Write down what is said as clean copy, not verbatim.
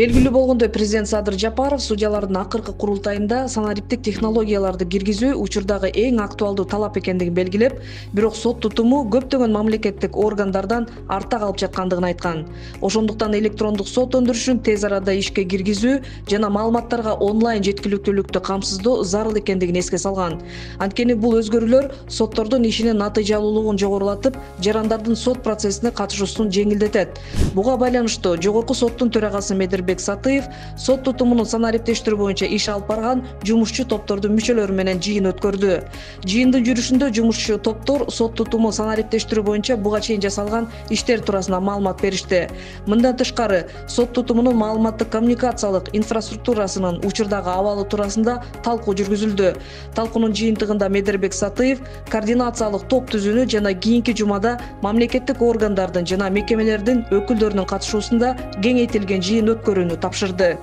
Белгилүү болгондой, президент Садыр Жапаров судьялардын акыркы курултайында санариптик технологияларды киргизүү учурдагы эң актуалдуу талап экендигин белгилеп, бирок сот тутуму көптөгөн мамлекеттик органдардан артта калып жаткандыгын айткан. Ошондуктан электрондук сот өндүрүшүн тез арада ишке киргизүү жана маалыматтарга онлайн жеткиликтүүлүктү камсыздоо зарыл экендигин эске салган. Анткени бул өзгөрүүлөр соттордун ишинин натыйжалуулугун жогорулатып, жарандардын сот процессине катышуусун жеңилдетет. Буга байланыштуу Жогорку соттун төрагасы Медербек Сатыев сот тутумунун санариптештирүү боюнча иш алып барган жумушчу топтордун мүчөлөрү менен жыйын өткөрдү. Жыйындын жүрүшүндө жумушчу топтор сот тутуму санариптештирүү боюнча буга чейин жасалган иштер туурасында маалымат беришти. Мындан тышкары, сот тутумунун маалыматтык коммуникациялык инфраструктурасынын учурдагы абалы туурасында талкуу жүргүзүлдү. Талкуунун жыйынтыгында Медербек Сатыев координациялык топ түзүүнү жана кийинки жумада мамлекеттик органдардын жана мекемелердин өкүлдөрүнүн катышуусунда кеңейтилген жыйын өткөрүүнү тапшырды.